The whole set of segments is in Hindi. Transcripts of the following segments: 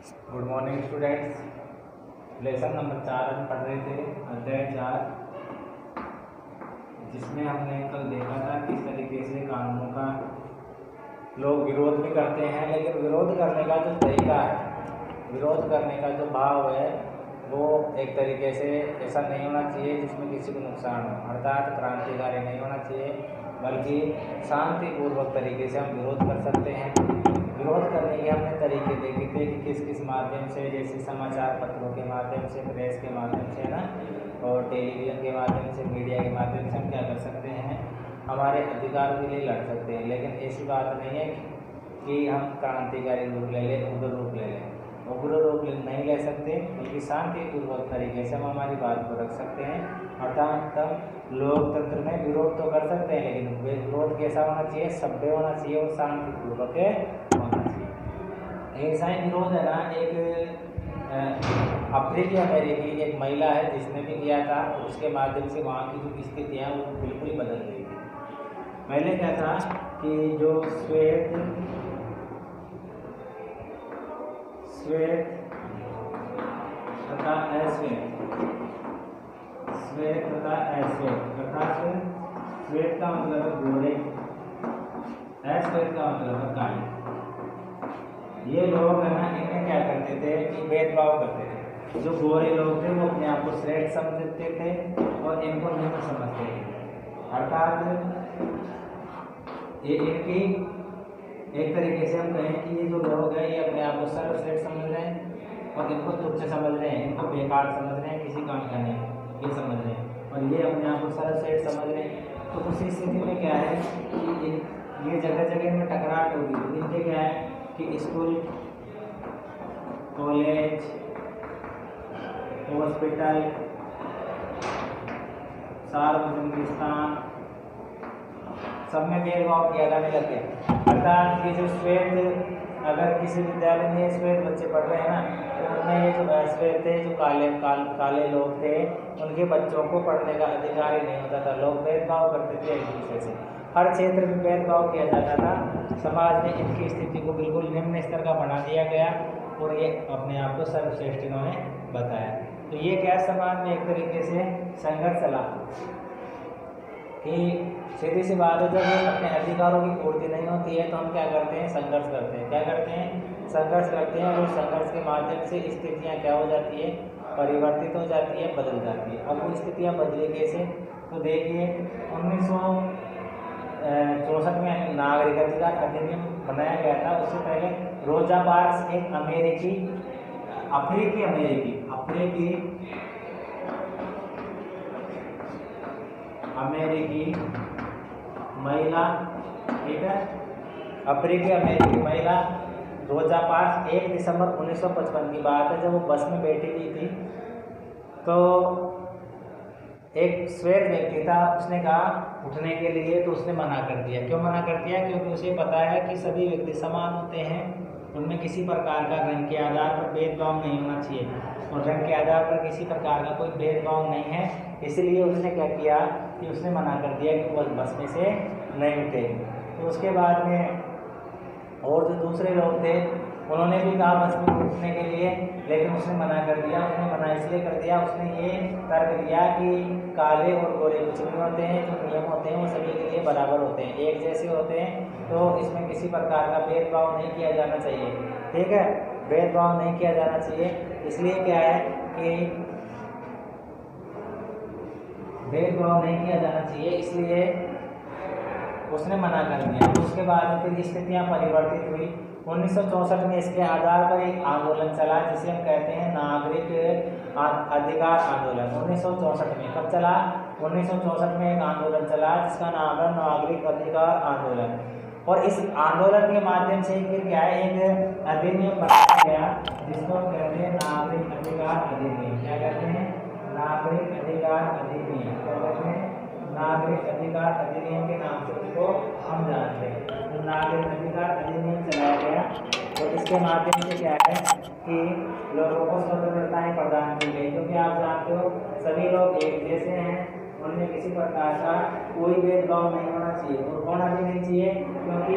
Good morning students. Lesson number 4 हम पढ़ रहे थे, अध्याय 4, जिसमें हमने कल देखा था किस तरीके से कानूनों का लोग विरोध भी करते हैं, लेकिन विरोध करने का जो तरीका है, विरोध करने का जो भाव है, वो एक तरीके से ऐसा नहीं होना चाहिए जिसमें किसी को नुकसान हो, अर्थात क्रांतिकारी नहीं होना चाहिए, बल्कि शांतिपूर्वक तरीके से हम विरोध कर सकते हैं। विरोध करने के हमने तरीके देखे थे कि किस किस माध्यम से, जैसे समाचार पत्रों के माध्यम से, प्रेस के माध्यम से ना, और टेलीविज़न के माध्यम से, मीडिया के माध्यम से हम क्या कर सकते हैं, हमारे अधिकारों के लिए लड़ सकते हैं। लेकिन ऐसी बात नहीं है कि हम क्रांतिकारी रूप ले लें, उग्र रूप ले लें। उग्र रूप नहीं ले सकते, बल्कि शांतिपूर्वक तरीके से हम हमारी बात को रख सकते हैं। अर्थात हम लोकतंत्र में विरोध तो कर सकते हैं, लेकिन विरोध कैसा होना चाहिए, सभ्य होना चाहिए और शांतिपूर्वक होना चाहिए। ऐसा ही विरोध है ना, एक अफ्रीकी अमेरिकी एक महिला है जिसने भी किया था, उसके माध्यम से वहाँ की जो स्थितियाँ वो बिल्कुल ही बदल गई थी। पहले क्या था कि जो श्वेत तथा अश्वेत, श्वेत तथा अश्वेत, अर्थात श्वेत का मतलब है गोरे, अश्वेत का मतलब है काले। ये लोग है ना, इन्हें क्या करते थे कि भेदभाव करते थे। जो गोरे लोग थे वो अपने आप को श्रेष्ठ समझते थे और इनको निम्न समझते थे। अर्थात ये इनकी एक तरीके से हम कहें कि ये जो लोग हैं ये अपने आप को सर्वश्रेष्ठ समझ रहे हैं और इनको तुच्छ समझ रहे हैं, इनको बेकार समझ रहे हैं, किसी काम का नहीं ये समझ रहे हैं, और ये अपने आप को सर्वश्रेष्ठ समझ रहे हैं। तो उसी स्थिति में क्या है कि ये जगह जगह में टकराट होगी। तो इनके क्या है कि स्कूल, कॉलेज, हॉस्पिटल, सार्वजनिक स्थान, सब में भेदभाव किया जाने लग गया। अर्थात ये जो श्वेत, अगर किसी विद्यालय में श्वेत बच्चे पढ़ रहे हैं ना, तो उनमें ये जो अश्वेत थे, जो काले लोग थे, उनके बच्चों को पढ़ने का अधिकार ही नहीं होता था। लोग भेदभाव करते थे एक दूसरे से, हर क्षेत्र में भेदभाव किया जाता था। समाज में इनकी स्थिति को बिल्कुल निम्न स्तर का बना दिया गया और ये अपने आप को सर्वश्रेष्ठ इन्होंने बताया। तो ये क्या समाज में एक तरीके से संघर्ष चला कि सीधी सी बात है, जब अपने अधिकारों की पूर्ति नहीं होती है तो हम क्या करते हैं, संघर्ष करते हैं। क्या करते हैं, संघर्ष करते हैं, और संघर्ष के माध्यम से स्थितियाँ क्या हो जाती है, परिवर्तित हो जाती है, बदल जाती है। अब वो स्थितियाँ बदली कैसे, तो देखिए 1964 में नागरिक अधिकार अधिनियम बनाया गया था। उससे पहले रोजा पार्क्स एक अमेरिकी महिला, ठीक है, अफ्रीकी अमेरिकी महिला, रोजा पार्क्स 1 दिसंबर 1955 की बात है, जब वो बस में बैठी हुई थी तो एक श्वेत व्यक्ति था, उसने कहा उठने के लिए, तो उसने मना कर दिया। क्यों मना कर दिया, क्योंकि उसे पता है कि सभी व्यक्ति समान होते हैं, उनमें किसी प्रकार का रंग के आधार पर भेदभाव नहीं होना चाहिए, और रंग के आधार पर किसी प्रकार का कोई भेदभाव नहीं है। इसलिए उसने क्या किया कि उसने मना कर दिया कि वो बस में से नहीं उठेगी। तो उसके बाद में और जो दूसरे लोग थे उन्होंने भी कहा बस में उठने के लिए, लेकिन उसने मना कर दिया। उसने मना इसलिए कर दिया, उसने ये तर्क दिया कि काले और गोरे कुछ नहीं होते हैं, जो नियम होते हैं वो सभी के लिए बराबर होते हैं, एक जैसे होते हैं, तो इसमें किसी प्रकार का भेदभाव नहीं किया जाना चाहिए। ठीक है, भेदभाव नहीं किया जाना चाहिए। इसलिए क्या है कि भेदभाव नहीं किया जाना चाहिए, इसलिए उसने मना कर दिया। उसके बाद फिर स्थितियाँ परिवर्तित हुई। 1964 में इसके आधार पर एक आंदोलन चला, जिसे हम कहते हैं नागरिक अधिकार आंदोलन। 1964 में कब चला, 1964 में एक आंदोलन चला जिसका नाम है नागरिक अधिकार आंदोलन। और इस आंदोलन के माध्यम से फिर क्या है, एक अधिनियम बनाया गया जिसको हम कहते हैं नागरिक अधिकार अधिनियम। क्या कहते हैं, नागरिक अधिकार अधिनियम। क्या कहते हैं, नागरिक अधिकार अधिनियम के नाम से उसको हम जानते हैं। तो नागरिक अधिकार अधिनियम चलाया गया, तो इसके माध्यम से क्या है कि लोगों को स्वतंत्रताएं प्रदान की गई, क्योंकि आप जानते हो सभी लोग एक जैसे हैं, उनमें किसी प्रकार का कोई भेदभाव नहीं होना चाहिए और होना भी नहीं चाहिए, क्योंकि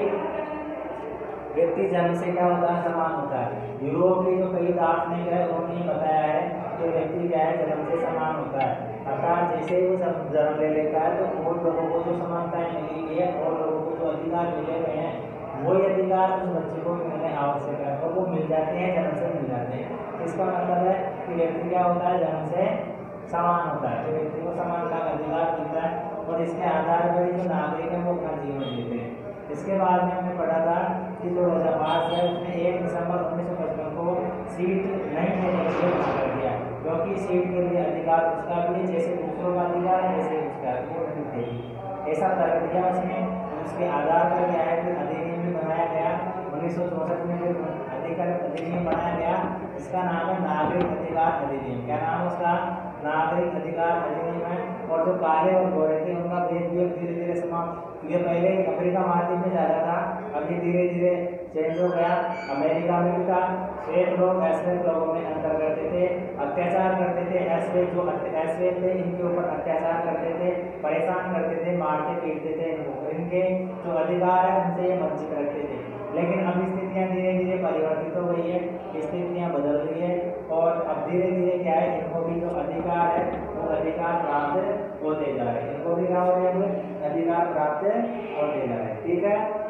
व्यक्ति जन्म से क्या होता है, समान होता है। यूरोप के जो कई दार्शनिक है उन्होंने बताया है कि व्यक्ति क्या है, जन्म से समान होता है। अर्थात जैसे ही वो जन्म ले लेता है तो और लोगों को जो समानताएं मिली हुई है और लोगों को जो अधिकार मिले हुए हैं वही अधिकार उस बच्चे को मिलने आवश्यक है, तो वो मिल जाते हैं, जन्म से मिल जाते हैं। इसका मतलब है कि व्यक्ति क्या होता है, जन्म से समान होता है, तो व्यक्ति को समानता का अधिकार मिलता है और इसके आधार पर जो नागरिक है वो अपना जीवन जीते हैं। इसके बाद में हमने पढ़ा था कि 2005 है उसने 1 दिसंबर 1955 को सीट नहीं देने के लिए घोषणा कर दिया, क्योंकि सीट के लिए अधिकार उसका भी है जैसे दूसरों का अधिकार है, जैसे उसका वो नहीं थे, ऐसा तर्क दिया उसने। उसके आधार पर क्या है कि अधिनियम भी बनाया गया 1964 में, जो अधिनियम बनाया गया इसका नाम है नागरिक अधिकार अधिनियम। क्या नाम है उसका, नागरिक अधिकार अधिनियम है। और जो काले और गोरे थे उनका भेद भी धीरे धीरे समाप्त, ये पहले अमेरिका महाद्वीप में ज़्यादा था, अभी धीरे धीरे चेंज हो गया। अमेरिका में भी था, श्वेत लोग अश्वेत लोगों में अंतर करते थे, अत्याचार करते थे। अश्वेत जो अश्वेत थे इनके ऊपर अत्याचार करते थे, परेशान करते थे, मारते पीटते थे इनको, इनके जो अधिकार है उनसे ये वंचित रखते थे। लेकिन अब स्थितियाँ धीरे धीरे परिवर्तित हो गई है, स्थितियाँ बदल रही है और अब धीरे धीरे क्या है, इनको भी जो अधिकार है वो अधिकार प्राप्त होते जा रहे हैं, इनको भी क्या हो रहे हैं, अधिकार प्राप्त होते जा रहे हैं। ठीक है।